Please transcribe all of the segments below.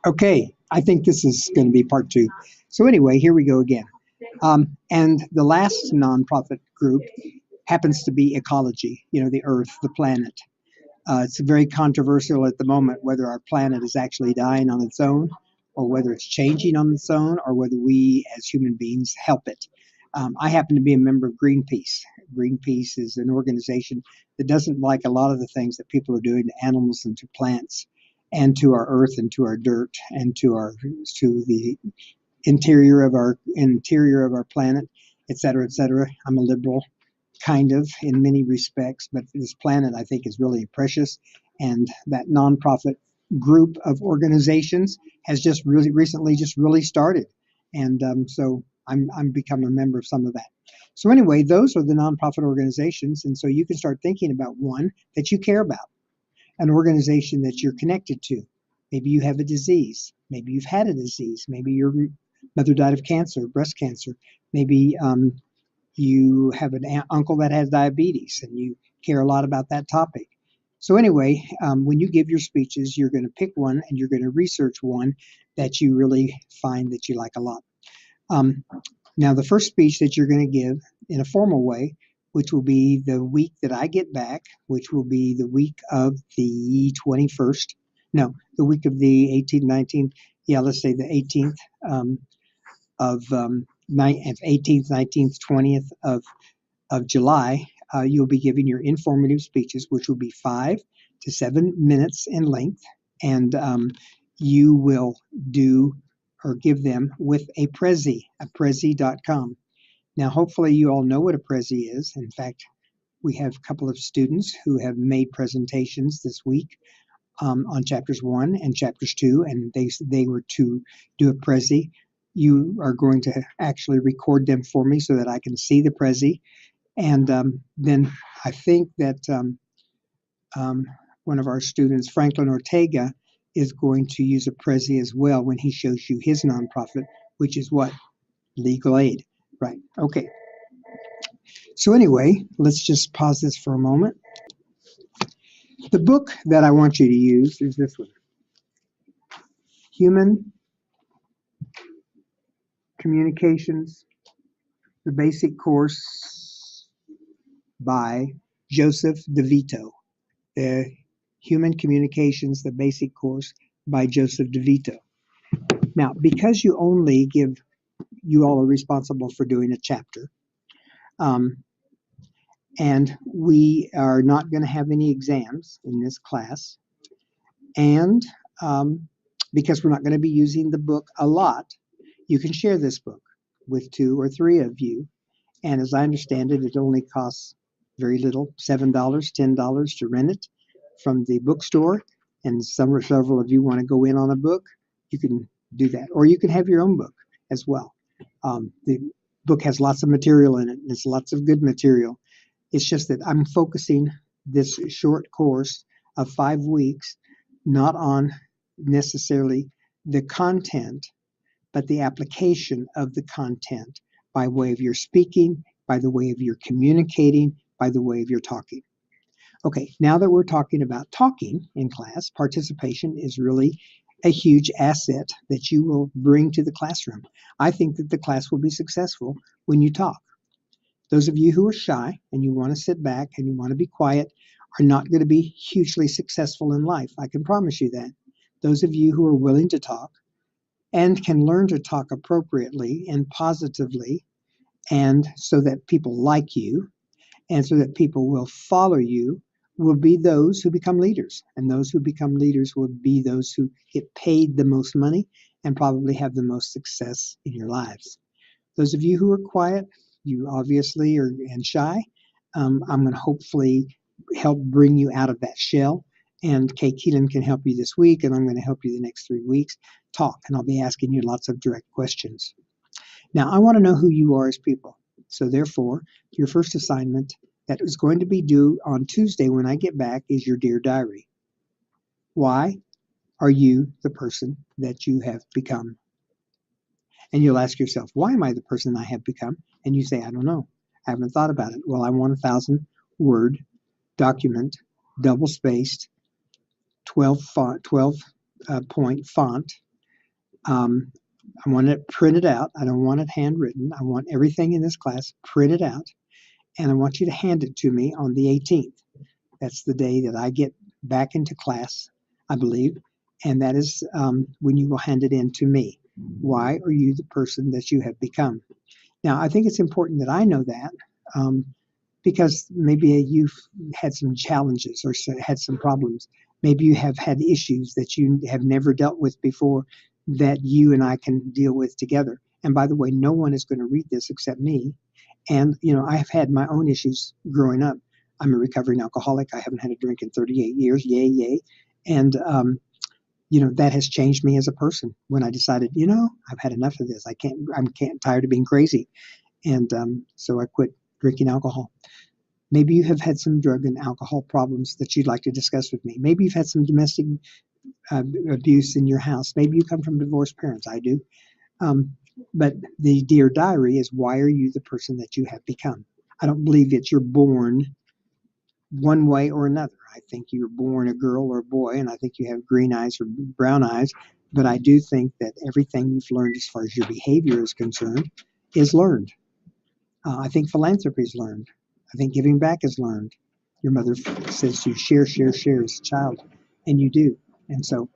Okay, I think this is going to be part two. So anyway, here we go again. And the last nonprofit group happens to be ecology, the Earth, the planet. It's very controversial at the moment whether our planet is actually dying on its own or whether it's changing on its own or whether we as human beings help it. I happen to be a member of Greenpeace. Greenpeace is an organization that doesn't like a lot of the things that people are doing to animals and to plants and to our earth and to our dirt and to the interior of our planet, et cetera, et cetera. I'm a liberal, kind of, in many respects, but this planet I think is really precious, and that nonprofit group of organizations has just really recently just really started, and so I'm become a member of some of that. So anyway, those are the nonprofit organizations, and so you can start thinking about one that you care about, an organization that you're connected to. Maybe you have a disease. Maybe you've had a disease. Maybe your mother died of cancer, breast cancer. Maybe you have an uncle that has diabetes and you care a lot about that topic. So anyway, when you give your speeches, you're going to pick one and you're going to research one that you really find that you like a lot. Um, Now, the first speech that you're going to give in a formal way, which will be the week that I get back, which will be the week of the 21st. No, the week of the 18th, 19th. Yeah, let's say the 18th of 18th, 19th, 20th of July. You'll be giving your informative speeches, which will be 5 to 7 minutes in length, and you will do or give them with a Prezi.com. Now, hopefully you all know what a Prezi is. In fact, we have a couple of students who have made presentations this week on chapters 1 and chapters 2, and they were to do a Prezi. You are going to actually record them for me so that I can see the Prezi. And then I think that one of our students, Franklin Ortega, is going to use a Prezi as well when he shows you his nonprofit, which is what? Legal aid. Right. Okay. So anyway, let's just pause this for a moment. The book that I want you to use is this one, Human Communications, the Basic Course by Joseph DeVito. The Human Communications, the Basic Course by Joseph DeVito. Now, because you all are responsible for doing a chapter, and we are not going to have any exams in this class, and because we're not going to be using the book a lot, you can share this book with 2 or 3 of you. And as I understand it, it only costs very little, $7, $10 to rent it from the bookstore. And several of you want to go in on a book, you can do that. Or you can have your own book as well. The book has lots of material in it. It's lots of good material. It's just that I'm focusing this short course of 5 weeks not on necessarily the content, but the application of the content by way of your speaking, by the way of your communicating, by the way of your talking. Okay, now that we're talking about talking in class, participation is really a huge asset that you will bring to the classroom. I think that the class will be successful when you talk. Those of you who are shy and you want to sit back and you want to be quiet are not going to be hugely successful in life. I can promise you that. Those of you who are willing to talk and can learn to talk appropriately and positively, and so that people like you and so that people will follow you, will be those who become leaders. And those who become leaders will be those who get paid the most money and probably have the most success in your lives. Those of you who are quiet, you obviously are and shy. I'm going to hopefully help bring you out of that shell. And Kay Keelan can help you this week, and I'm going to help you the next 3 weeks. Talk, and I'll be asking you lots of direct questions. Now, I want to know who you are as people. So therefore, your first assignment that is going to be due on Tuesday when I get back is your Dear Diary. Why are you the person that you have become? And you'll ask yourself, why am I the person I have become? And you say, I don't know. I haven't thought about it. Well, I want 1,000-word document, double-spaced, 12 point font, I want it printed out. I don't want it handwritten. I want everything in this class printed out, and I want you to hand it to me on the 18th. That's the day that I get back into class, I believe, and that is when you will hand it in to me. Why are you the person that you have become? Now, I think it's important that I know that um, because maybe you've had some challenges or had some problems. Maybe you have had issues that you have never dealt with before that you and I can deal with together. And by the way, no one is going to read this except me. And, I have had my own issues growing up. I'm a recovering alcoholic. I haven't had a drink in 38 years. Yay, yay. And, that has changed me as a person when I decided, I've had enough of this. I'm tired of being crazy. And so I quit drinking alcohol. Maybe you have had some drug and alcohol problems that you'd like to discuss with me. Maybe you've had some domestic abuse in your house. Maybe you come from divorced parents. I do. But the Dear Diary is, why are you the person that you have become? I don't believe that you're born one way or another. I think you're born a girl or a boy, and I think you have green eyes or brown eyes. But I do think that everything you've learned as far as your behavior is concerned is learned. I think philanthropy is learned. I think giving back is learned. Your mother says you share, share, share as a child, and you do. And so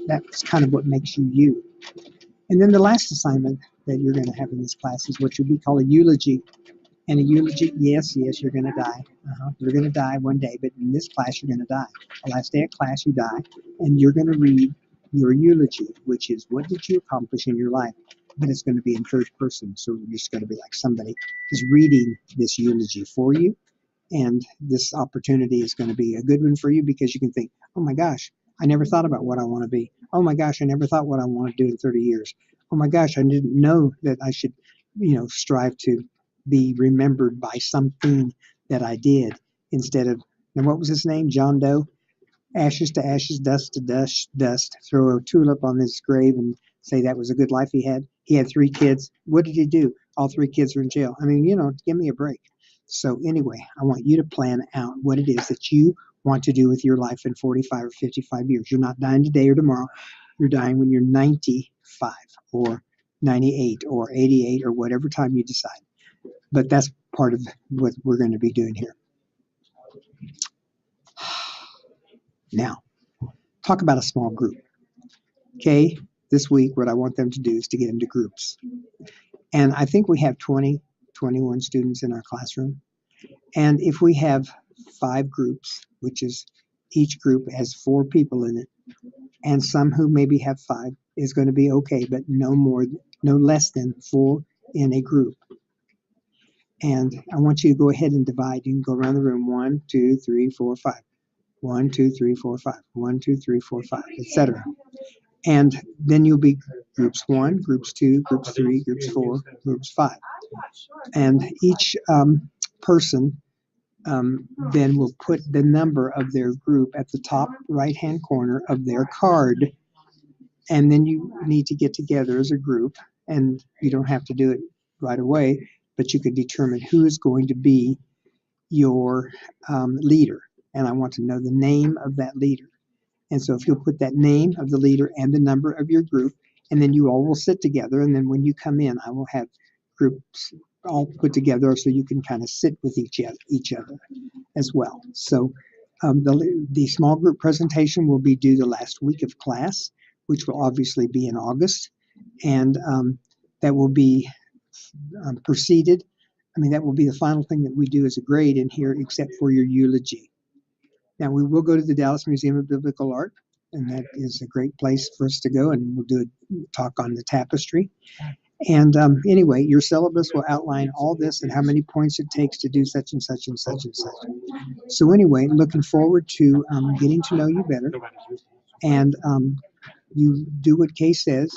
that's kind of what makes you you. And then the last assignment that you're going to have in this class is what we call a eulogy. And a eulogy, yes, you're going to die. You're going to die one day, but in this class, you're going to die. The last day of class, you die, and you're going to read your eulogy, which is what did you accomplish in your life? But it's going to be in third person, so you're just going to be like somebody is reading this eulogy for you. And this opportunity is going to be a good one for you because you can think, oh my gosh, I never thought about what I want to be. Oh my gosh, I never thought what I want to do in 30 years. Oh my gosh, I didn't know that I should, strive to be remembered by something that I did instead of, and what was his name? John Doe? Ashes to ashes, dust to dust. Throw a tulip on his grave and say that was a good life he had. He had 3 kids. What did he do? All 3 kids are in jail. I mean, give me a break. So anyway, I want you to plan out what it is that you want to do with your life in 45 or 55 years. You're not dying today or tomorrow. You're dying when you're 95 or 98 or 88 or whatever time you decide. But that's part of what we're going to be doing here. Now, talk about a small group. Okay, this week what I want them to do is to get into groups. And I think we have 20, 21 students in our classroom. And if we have 5 groups, which is each group has 4 people in it, and some who maybe have 5 is going to be okay, but no less than 4 in a group. And I want you to go ahead and divide. You can go around the room 1, 2, 3, 4, 5. 1, 2, 3, 4, 5. 1, 2, 3, 4, 5, etc. And then you'll be groups 1, groups 2, groups 3, groups 4, groups 5. And each person then will put the number of their group at the top right-hand corner of their card. And then you need to get together as a group, and you don't have to do it right away, but you can determine who is going to be your leader. And I want to know the name of that leader. And so if you'll put that name of the leader and the number of your group, and then you all will sit together, and then when you come in, I will have groups all put together so you can kind of sit with each other as well. So the small group presentation will be due the last week of class, which will obviously be in August, and that will be preceded. That will be the final thing that we do as a grade in here, except for your eulogy. Now, we will go to the Dallas Museum of Biblical Art, and that is a great place for us to go, and we'll do a talk on the tapestry. And anyway, your syllabus will outline all this and how many points it takes to do such and such and such and such. So anyway, looking forward to getting to know you better. And you do what Kay says.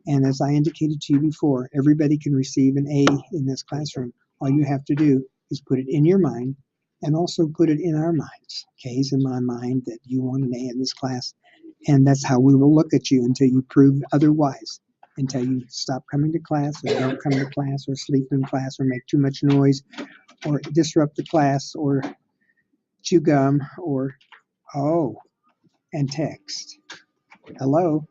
And as I indicated to you before, everybody can receive an A in this classroom. All you have to do is put it in your mind and also put it in our minds. Kay's in my mind that you want an A in this class. And that's how we will look at you until you prove otherwise. Until you stop coming to class or don't come to class or sleep in class or make too much noise or disrupt the class or chew gum or, and text. Hello?